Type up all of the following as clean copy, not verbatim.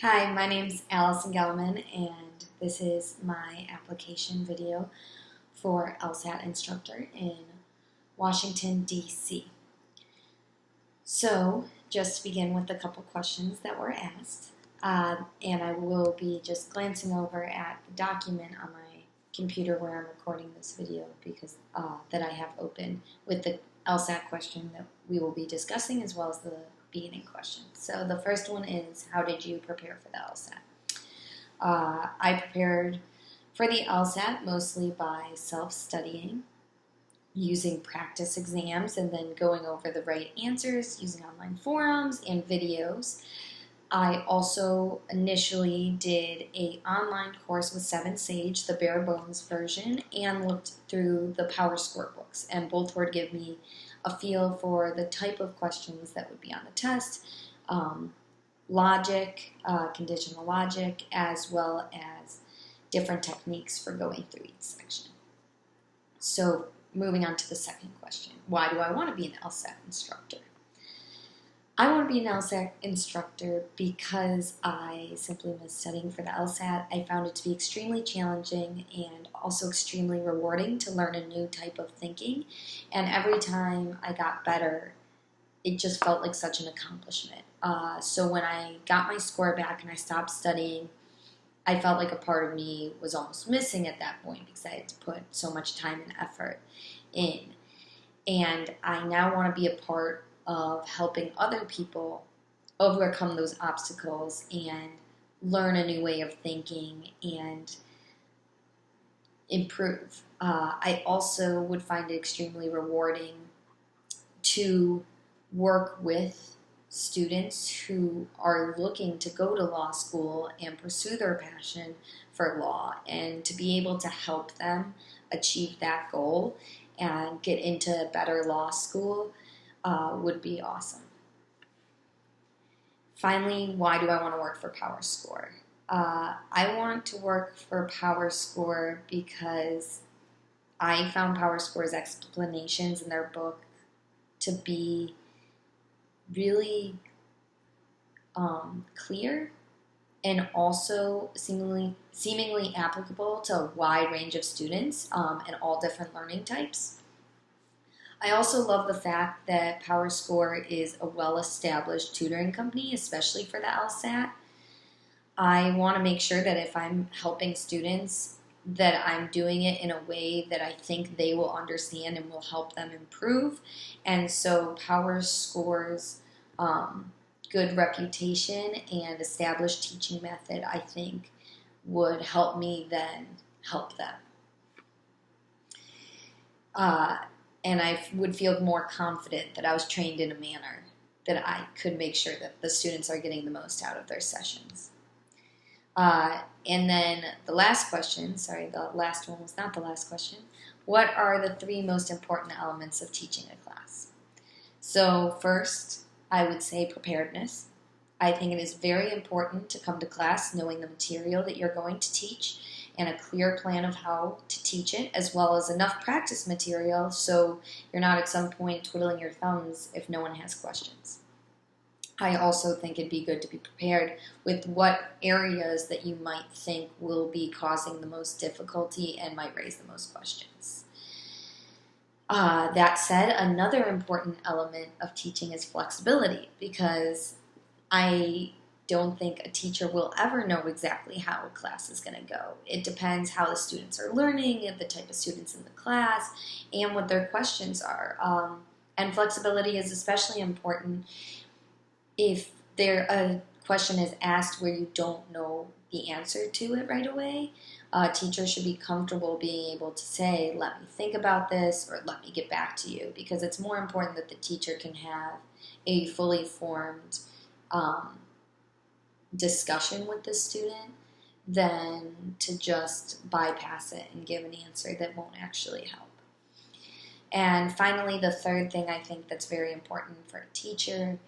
Hi, my name's Allison Gelman, and this is my application video for LSAT instructor in Washington, D.C. So, just to begin with a couple questions that were asked, and I will be just glancing over at the document on my computer where I'm recording this video because that I have open with the LSAT question that we will be discussing as well as the beginning question. So the first one is, how did you prepare for the LSAT? I prepared for the LSAT mostly by self-studying, using practice exams, and then going over the right answers using online forums and videos. I also initially did an online course with 7Sage, the bare bones version, and looked through the PowerScore books, and both would give me a feel for the type of questions that would be on the test, logic, conditional logic, as well as different techniques for going through each section. So moving on to the second question, why do I want to be an LSAT instructor? I want to be an LSAT instructor because I simply miss studying for the LSAT. I found it to be extremely challenging and also extremely rewarding to learn a new type of thinking. And every time I got better, it just felt like such an accomplishment. So when I got my score back and I stopped studying, I felt like a part of me was almost missing at that point because I had to put so much time and effort in. And I now want to be a part of helping other people overcome those obstacles and learn a new way of thinking and improve. I also would find it extremely rewarding to work with students who are looking to go to law school and pursue their passion for law, and to be able to help them achieve that goal and get into better law school would be awesome. Finally, why do I want to work for PowerScore? I want to work for PowerScore because I found PowerScore's explanations in their book to be really clear and also seemingly applicable to a wide range of students and all different learning types. I also love the fact that PowerScore is a well-established tutoring company, especially for the LSAT. I want to make sure that if I'm helping students, that I'm doing it in a way that I think they will understand and will help them improve. And so PowerScore's good reputation and established teaching method, I think, would help me then help them. And I would feel more confident that I was trained in a manner that I could make sure that the students are getting the most out of their sessions. And then the last question, sorry, the last one was not the last question. What are the 3 most important elements of teaching a class? So first, I would say preparedness. I think it is very important to come to class knowing the material that you're going to teach and a clear plan of how to teach it, as well as enough practice material so you're not at some point twiddling your thumbs if no one has questions. I also think it'd be good to be prepared with what areas that you might think will be causing the most difficulty and might raise the most questions. That said, another important element of teaching is flexibility, because I don't think a teacher will ever know exactly how a class is going to go. It depends how the students are learning, and the type of students in the class, and what their questions are. And flexibility is especially important if a question is asked where you don't know the answer to it right away. Teachers should be comfortable being able to say, let me think about this, or let me get back to you, because it's more important that the teacher can have a fully formed discussion with the student than to just bypass it and give an answer that won't actually help. And finally, the third thing I think that's very important for a teacher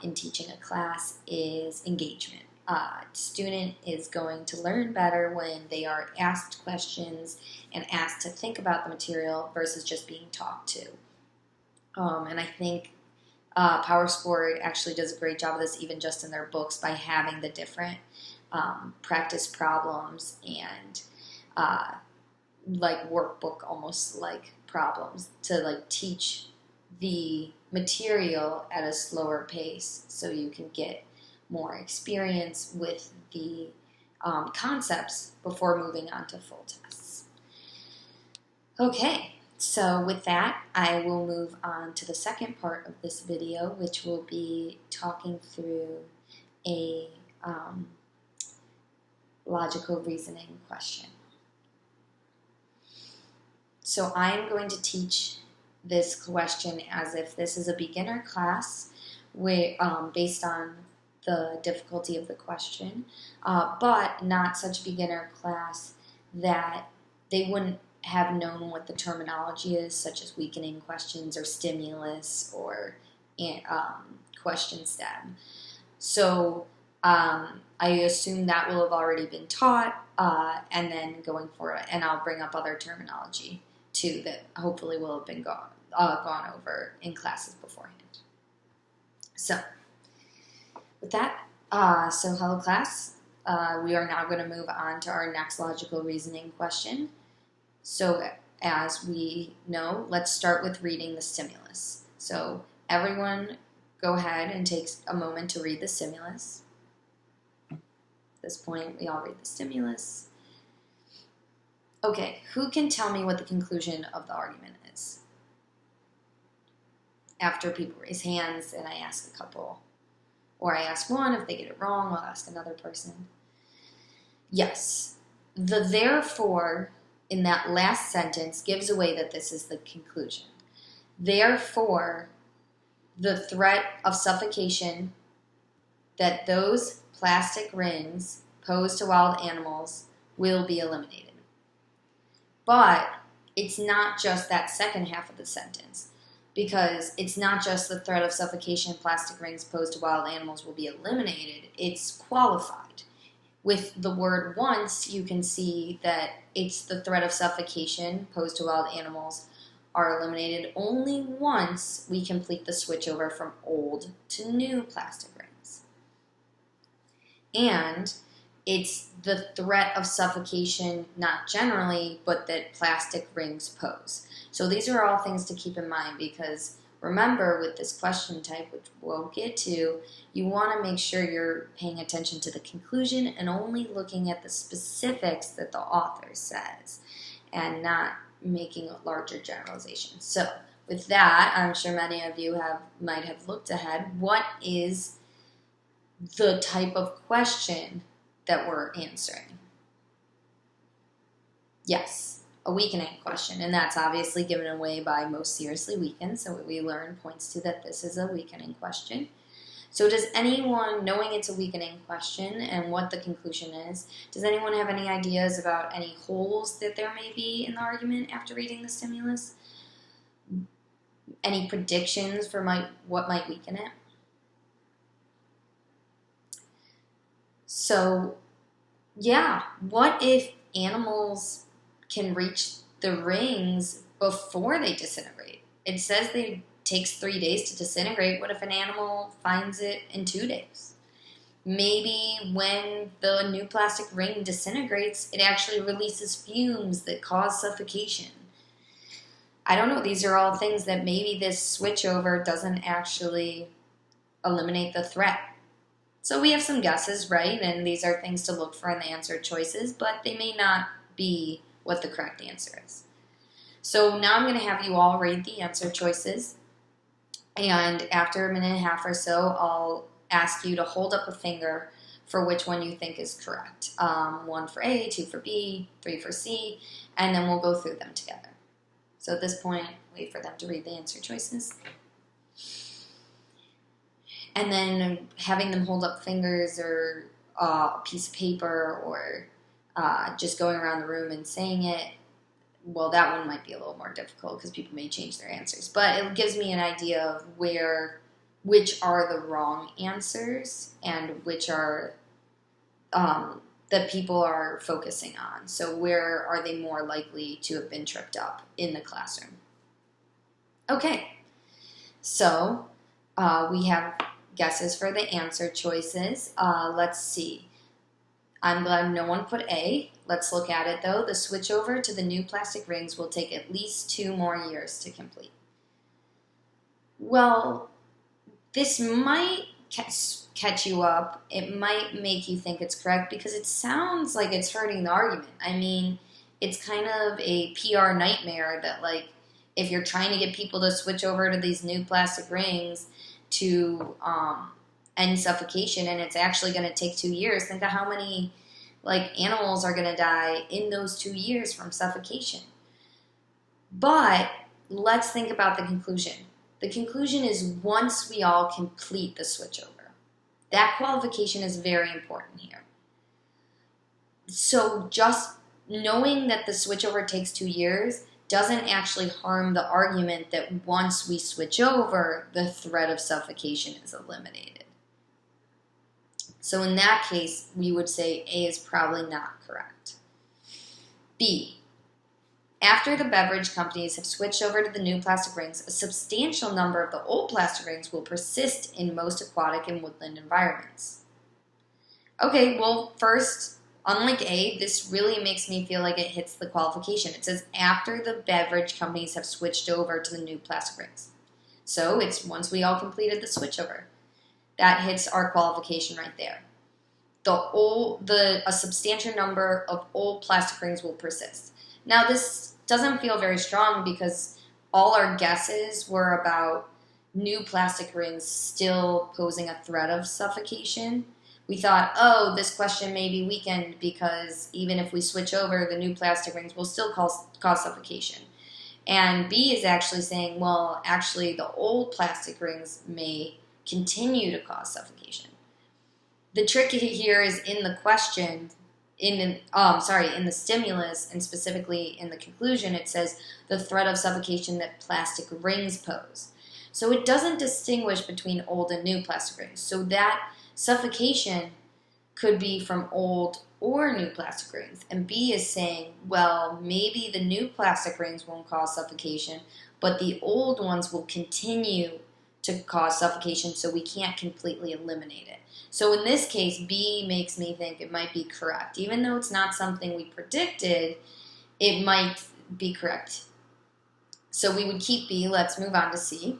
in teaching a class is engagement. Student is going to learn better when they are asked questions and asked to think about the material versus just being talked to. And I think PowerScore actually does a great job of this, even just in their books, by having the different practice problems and like workbook almost like problems to like teach the material at a slower pace so you can get more experience with the concepts before moving on to full tests. Okay, so with that, I will move on to the second part of this video, which will be talking through a logical reasoning question. So I'm going to teach this question as if this is a beginner class based on the difficulty of the question, but not such a beginner class that they wouldn't have known what the terminology is, such as weakening questions or stimulus or question stem. So I assume that will have already been taught, and then going forward, and I'll bring up other terminology too that hopefully will have been gone over in classes beforehand. So with that, so hello class, we are now going to move on to our next logical reasoning question. So as we know, let's start with reading the stimulus. So everyone go ahead and take a moment to read the stimulus. At this point, we all read the stimulus. Okay, who can tell me what the conclusion of the argument is? After people raise hands and I ask a couple, or I ask one, if they get it wrong, I'll ask another person. Yes, the therefore in that last sentence gives away that this is the conclusion. Therefore, the threat of suffocation that those plastic rings pose to wild animals will be eliminated. But it's not just that second half of the sentence, because it's not just the threat of suffocation plastic rings posed to wild animals will be eliminated, it's qualified. With the word once, you can see that it's the threat of suffocation posed to wild animals are eliminated only once we complete the switch over from old to new plastic rings. And it's the threat of suffocation, not generally, but that plastic rings pose. So these are all things to keep in mind, because remember, with this question type, which we'll get to, you want to make sure you're paying attention to the conclusion and only looking at the specifics that the author says and not making larger generalizations. So with that, I'm sure many of you might have looked ahead. What is the type of question that we're answering? Yes, a weakening question, and that's obviously given away by most seriously weakened, so what we learn points to that this is a weakening question. So does anyone, knowing it's a weakening question and what the conclusion is, does anyone have any ideas about any holes that there may be in the argument after reading the stimulus? Any predictions for what might weaken it? So, yeah, what if animals can reach the rings before they disintegrate? It says it takes 3 days to disintegrate. What if an animal finds it in 2 days? Maybe when the new plastic ring disintegrates, it actually releases fumes that cause suffocation. I don't know. These are all things that maybe this switchover doesn't actually eliminate the threat. So we have some guesses, right? And these are things to look for in the answer choices, but they may not be what the correct answer is. So now I'm going to have you all read the answer choices. And after a minute and a half or so, I'll ask you to hold up a finger for which one you think is correct. 1 for A, 2 for B, 3 for C, and then we'll go through them together. So at this point, wait for them to read the answer choices. And then having them hold up fingers or a piece of paper or just going around the room and saying it, well, that one might be a little more difficult because people may change their answers. But it gives me an idea of which are the wrong answers and which are that people are focusing on. So where are they more likely to have been tripped up in the classroom? Okay, so We have guesses for the answer choices. Let's see. I'm glad no one put A. Let's look at it though. The switchover to the new plastic rings will take at least 2 more years to complete. Well, this might catch you up. It might make you think it's correct because it sounds like it's hurting the argument. I mean, it's kind of a PR nightmare that, like, if you're trying to get people to switch over to these new plastic rings to end suffocation, and it's actually going to take 2 years, think of how many, like, animals are going to die in those 2 years from suffocation. But let's think about the conclusion. The conclusion is once we all complete the switchover. That qualification is very important here. So just knowing that the switchover takes 2 years doesn't actually harm the argument that once we switch over, the threat of suffocation is eliminated. So in that case, we would say A is probably not correct. B, after the beverage companies have switched over to the new plastic rings, a substantial number of the old plastic rings will persist in most aquatic and woodland environments. Okay, well, first, unlike A, this really makes me feel like it hits the qualification. It says after the beverage companies have switched over to the new plastic rings. So it's once we all completed the switchover. That hits our qualification right there. A substantial number of old plastic rings will persist. Now, this doesn't feel very strong because all our guesses were about new plastic rings still posing a threat of suffocation. We thought, oh, this question may be weakened because even if we switch over, the new plastic rings will still cause suffocation. And B is actually saying, well, actually the old plastic rings may continue to cause suffocation. The trick here is in the question, in the stimulus, and specifically in the conclusion, it says the threat of suffocation that plastic rings pose. So it doesn't distinguish between old and new plastic rings. So that suffocation could be from old or new plastic rings. And B is saying, well, maybe the new plastic rings won't cause suffocation, but the old ones will continue to cause suffocation, so we can't completely eliminate it. So in this case, B makes me think it might be correct. Even though it's not something we predicted, it might be correct. So we would keep B. Let's move on to C.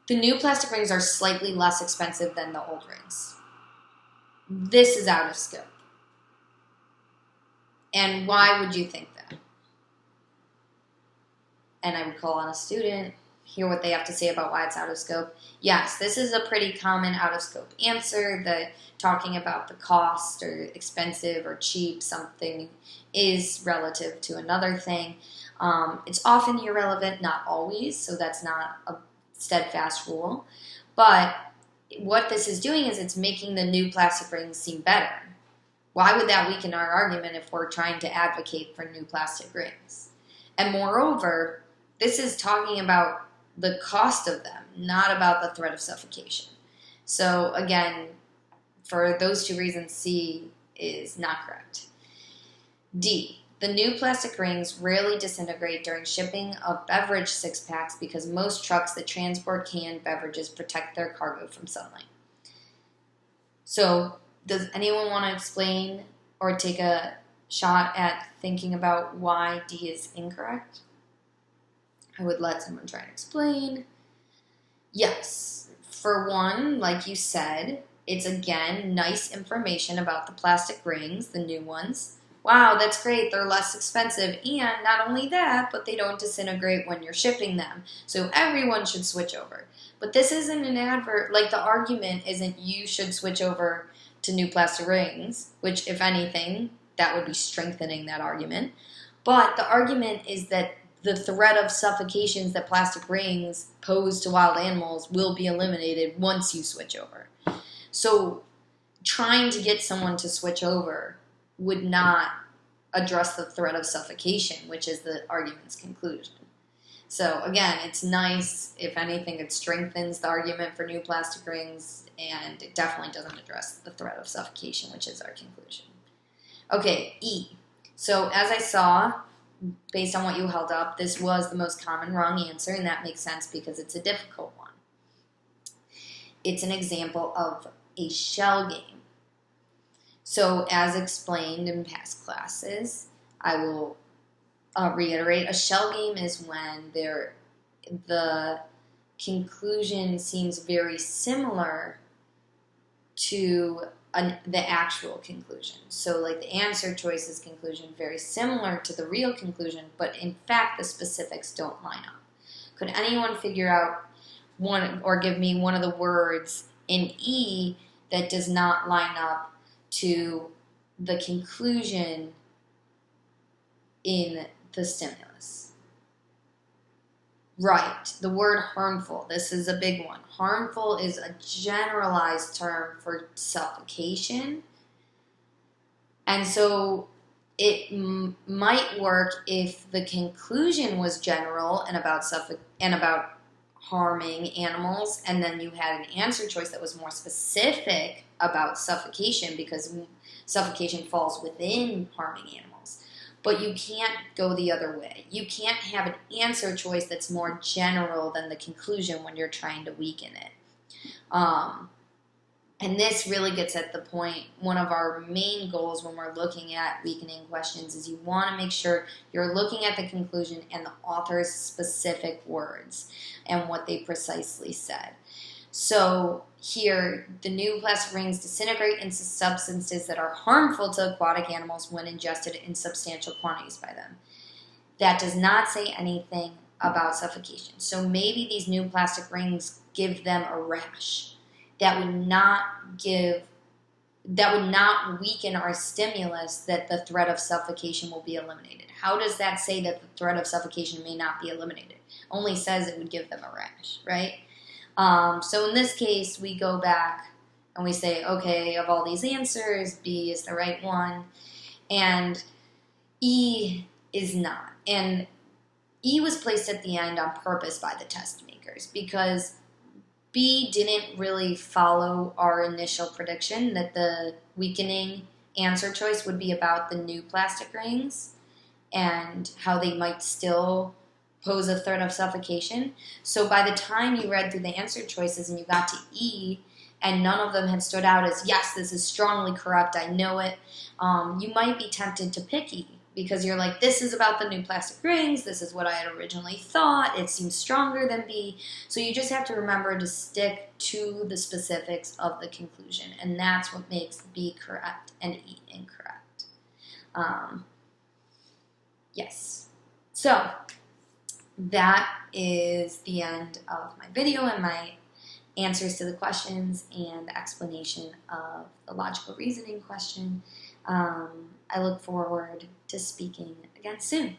The new plastic rings are slightly less expensive than the old rings. This is out of scope. And why would you think that? And I would call on a student, hear what they have to say about why it's out of scope. Yes, this is a pretty common out of scope answer, that talking about the cost or expensive or cheap something is relative to another thing. It's often irrelevant, not always, so that's not a steadfast rule. But what this is doing is it's making the new plastic rings seem better. Why would that weaken our argument if we're trying to advocate for new plastic rings? And moreover, this is talking about the cost of them, not about the threat of suffocation. So again, for those two reasons, C is not correct. D, the new plastic rings rarely disintegrate during shipping of beverage six-packs because most trucks that transport canned beverages protect their cargo from sunlight. So does anyone want to explain or take a shot at thinking about why D is incorrect? I would let someone try and explain. Yes, for one, like you said, it's again nice information about the plastic rings, the new ones. Wow, that's great, they're less expensive, and not only that, but they don't disintegrate when you're shipping them. So everyone should switch over. But this isn't an advert, like the argument isn't you should switch over to new plastic rings, which if anything, that would be strengthening that argument. But the argument is that the threat of suffocations that plastic rings pose to wild animals will be eliminated once you switch over. So trying to get someone to switch over would not address the threat of suffocation, which is the argument's conclusion. So again, it's nice. If anything, it strengthens the argument for new plastic rings, and it definitely doesn't address the threat of suffocation, which is our conclusion. Okay, E. So as I saw, based on what you held up, this was the most common wrong answer, and that makes sense because it's a difficult one. it's an example of a shell game. So as explained in past classes, I will reiterate, a shell game is when the conclusion seems very similar to the actual conclusion. So like the answer choice's conclusion, very similar to the real conclusion, but in fact the specifics don't line up. Could anyone figure out one or give me one of the words in E that does not line up to the conclusion in the stimulus? Right, the word harmful. This is a big one. Harmful is a generalized term for suffocation. And so it might work if the conclusion was general and about harming animals, and then you had an answer choice that was more specific about suffocation, because suffocation falls within harming animals. But you can't go the other way. You can't have an answer choice that's more general than the conclusion when you're trying to weaken it. And this really gets at the point, one of our main goals when we're looking at weakening questions is you want to make sure you're looking at the conclusion and the author's specific words and what they precisely said. So here, the new plastic rings disintegrate into substances that are harmful to aquatic animals when ingested in substantial quantities by them. That does not say anything about suffocation. So maybe these new plastic rings give them a rash. That would not weaken our stimulus that the threat of suffocation will be eliminated. How does that say that the threat of suffocation may not be eliminated? Only says it would give them a rash, right? So in this case, we go back and we say, okay, of all these answers, B is the right one, and E is not. And E was placed at the end on purpose by the test makers because B didn't really follow our initial prediction that the weakening answer choice would be about the new plastic rings and how they might still pose a threat of suffocation. So by the time you read through the answer choices and you got to E and none of them had stood out as, yes, this is strongly correct, I know it, you might be tempted to pick E because you're like, this is about the new plastic rings, this is what I had originally thought, it seems stronger than B. So you just have to remember to stick to the specifics of the conclusion, and that's what makes B correct and E incorrect. Yes. So that is the end of my video and my answers to the questions and the explanation of the logical reasoning question. I look forward to speaking again soon.